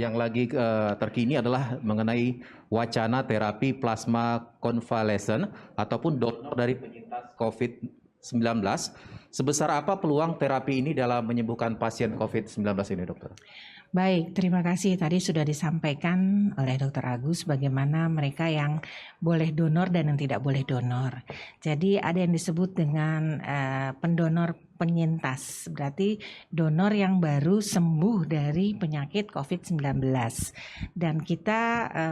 yang lagi terkini adalah mengenai wacana terapi plasma konvalesen ataupun donor dari penyintas COVID-19. Sebesar apa peluang terapi ini dalam menyembuhkan pasien COVID-19 ini, dokter? Baik, terima kasih. Tadi sudah disampaikan oleh Dr. Agus bagaimana mereka yang boleh donor dan yang tidak boleh donor. Jadi ada yang disebut dengan pendonor penyintas, berarti donor yang baru sembuh dari penyakit COVID-19. Dan kita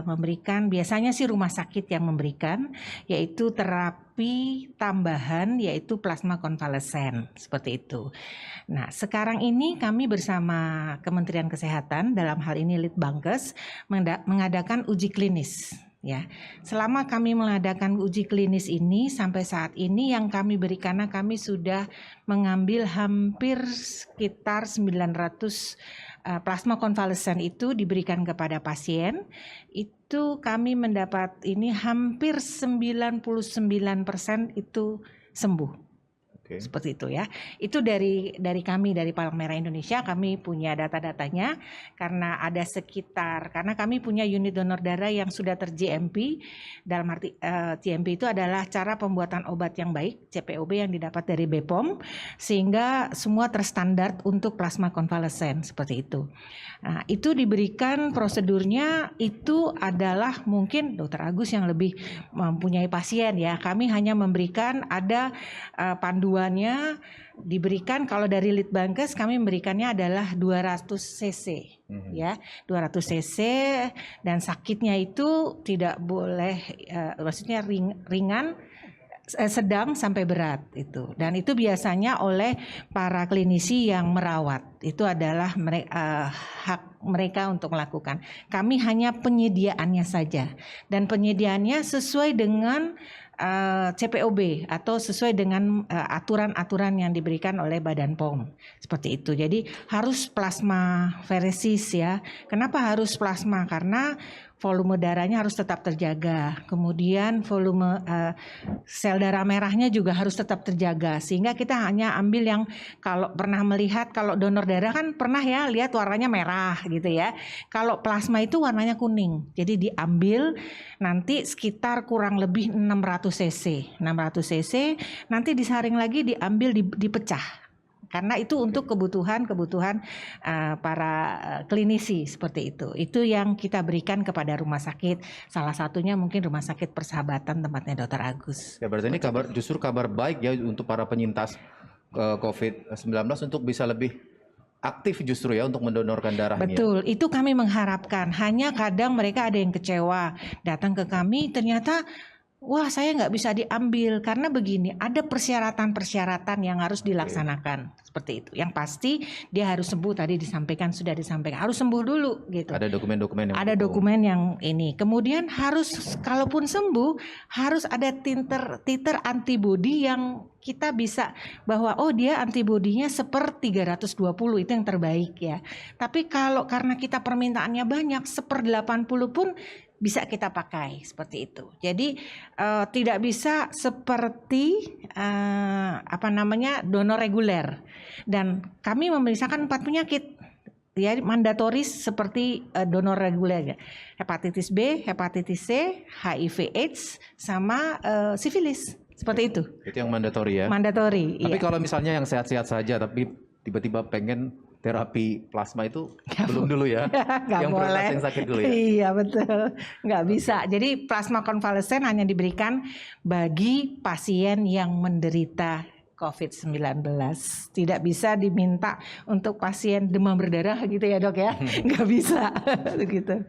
memberikan, biasanya sih rumah sakit yang memberikan, yaitu terapi tambahan, yaitu plasma konvalesen, seperti itu. Nah, sekarang ini kami bersama Kementerian Kesehatan, dalam hal ini Litbangkes, mengadakan uji klinis. Ya, selama kami mengadakan uji klinis ini sampai saat ini yang kami berikan, karena kami sudah mengambil hampir sekitar 900 plasma konvalesen itu diberikan kepada pasien. Itu kami mendapat ini hampir 99% itu sembuh. Seperti itu ya. Itu dari kami, dari Palang Merah Indonesia, kami punya data-datanya karena ada sekitar, karena kami punya unit donor darah yang sudah ter-GMP. Dalam arti GMP itu adalah cara pembuatan obat yang baik, CPOB yang didapat dari BPOM, sehingga semua terstandar untuk plasma konvalesen seperti itu. Nah, itu diberikan prosedurnya itu adalah mungkin Dr. Agus yang lebih mempunyai pasien ya. Kami hanya memberikan ada panduannya diberikan, kalau dari Litbangkes kami memberikannya adalah 200 cc ya, 200 cc, dan sakitnya itu tidak boleh maksudnya ringan, sedang sampai berat itu, dan itu biasanya oleh para klinisi yang merawat, itu adalah hak mereka untuk melakukan. Kami hanya penyediaannya saja, dan penyediaannya sesuai dengan CPOB atau sesuai dengan aturan-aturan yang diberikan oleh Badan POM seperti itu. Jadi harus plasma feresis ya. Kenapa harus plasma? Karena volume darahnya harus tetap terjaga. Kemudian volume sel darah merahnya juga harus tetap terjaga. Sehingga kita hanya ambil yang, kalau pernah melihat, kalau donor darah kan pernah ya lihat warnanya merah gitu ya. Kalau plasma itu warnanya kuning. Jadi diambil nanti sekitar kurang lebih 600 cc. 600 cc nanti disaring lagi, diambil, dipecah. Karena itu untuk kebutuhan para klinisi seperti itu. Itu yang kita berikan kepada rumah sakit. Salah satunya mungkin Rumah Sakit Persahabatan tempatnya Dr. Agus. Ya, berarti ini justru kabar baik ya untuk para penyintas COVID-19 untuk bisa lebih aktif justru ya untuk mendonorkan darahnya. Betul, itu kami mengharapkan. Hanya kadang mereka ada yang kecewa, datang ke kami ternyata, wah saya nggak bisa diambil karena begini, ada persyaratan-persyaratan yang harus dilaksanakan seperti itu. Yang pasti dia harus sembuh, tadi sudah disampaikan harus sembuh dulu gitu. Ada dokumen-dokumen yang dokumen yang ini. Kemudian harus, kalaupun sembuh harus ada titer antibodi yang kita bisa bahwa oh dia antibodinya 1/320, itu yang terbaik ya. Tapi kalau karena kita permintaannya banyak 1/80 pun bisa kita pakai seperti itu. Jadi tidak bisa seperti donor reguler. Dan kami memeriksakan 4 penyakit ya mandatoris seperti donor reguler ya. Hepatitis B, hepatitis C, HIV/AIDS sama sifilis. Seperti itu. Itu yang mandatori ya? Mandatori, Tapi iya. kalau misalnya yang sehat-sehat saja tapi tiba-tiba pengen terapi plasma itu belum dulu ya? Nggak yang boleh. Yang sakit dulu ya? Iya betul, nggak bisa. Jadi plasma konvalesen hanya diberikan bagi pasien yang menderita COVID-19. Tidak bisa diminta untuk pasien demam berdarah gitu ya dok ya? Nggak bisa gitu.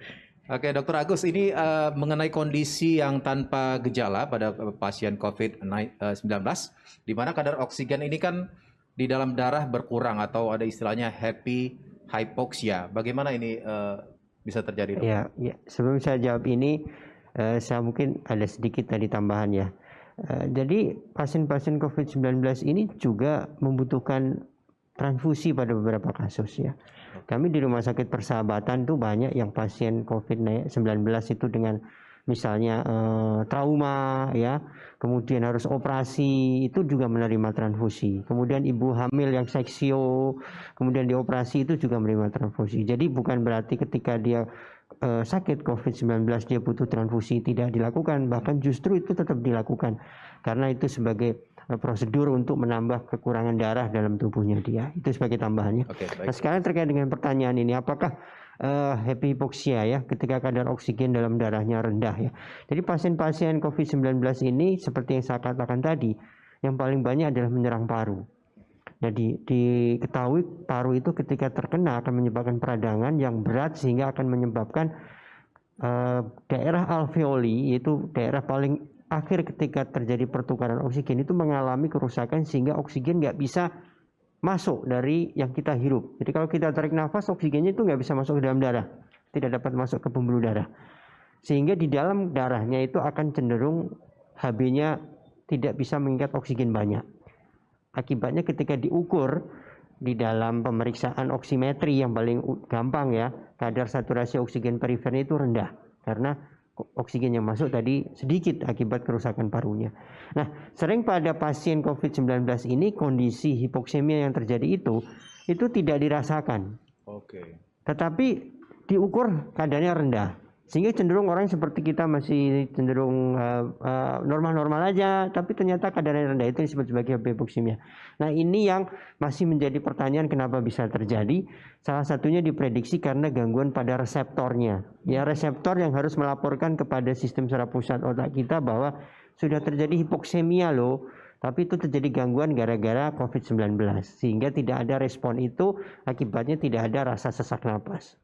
Oke, Dokter Agus, ini mengenai kondisi yang tanpa gejala pada pasien COVID-19, di mana kadar oksigen ini kan di dalam darah berkurang atau ada istilahnya happy hypoxia. Bagaimana ini bisa terjadi, dok? Ya, sebelum saya jawab ini, saya mungkin ada sedikit tadi tambahan ya. Jadi pasien-pasien COVID-19 ini juga membutuhkan transfusi pada beberapa kasus ya. Kami di Rumah Sakit Persahabatan tuh banyak yang pasien COVID-19 itu dengan misalnya trauma ya, kemudian harus operasi, itu juga menerima transfusi. Kemudian ibu hamil yang seksio, kemudian dioperasi, itu juga menerima transfusi. Jadi bukan berarti ketika dia sakit COVID-19 dia butuh transfusi tidak dilakukan, bahkan justru itu tetap dilakukan karena itu sebagai prosedur untuk menambah kekurangan darah dalam tubuhnya dia. Itu sebagai tambahannya. Nah, sekarang terkait dengan pertanyaan ini, apakah hypoxia ya ketika kadar oksigen dalam darahnya rendah ya. Jadi pasien-pasien COVID-19 ini seperti yang saya katakan tadi, yang paling banyak adalah menyerang paru. Jadi diketahui paru itu ketika terkena akan menyebabkan peradangan yang berat sehingga akan menyebabkan daerah alveoli, yaitu daerah paling akhir ketika terjadi pertukaran oksigen itu mengalami kerusakan sehingga oksigen nggak bisa masuk dari yang kita hirup. Jadi kalau kita tarik nafas, oksigennya itu nggak bisa masuk ke dalam darah, tidak dapat masuk ke pembuluh darah, sehingga di dalam darahnya itu akan cenderung Hb-nya tidak bisa mengikat oksigen banyak. Akibatnya ketika diukur di dalam pemeriksaan oksimetri yang paling gampang ya, kadar saturasi oksigen perifernya itu rendah karena oksigen yang masuk tadi sedikit akibat kerusakan parunya. Nah, sering pada pasien COVID-19 ini kondisi hipoksemia yang terjadi itu tidak dirasakan. Tetapi diukur kadarnya rendah. Sehingga cenderung orang seperti kita masih cenderung normal-normal aja, tapi ternyata kadarnya rendah, itu disebut sebagai hipoksemia. Nah, ini yang masih menjadi pertanyaan kenapa bisa terjadi. Salah satunya diprediksi karena gangguan pada reseptornya. Ya, reseptor yang harus melaporkan kepada sistem saraf pusat otak kita bahwa sudah terjadi hipoksemia loh, tapi itu terjadi gangguan gara-gara COVID-19. Sehingga tidak ada respon itu, akibatnya tidak ada rasa sesak napas.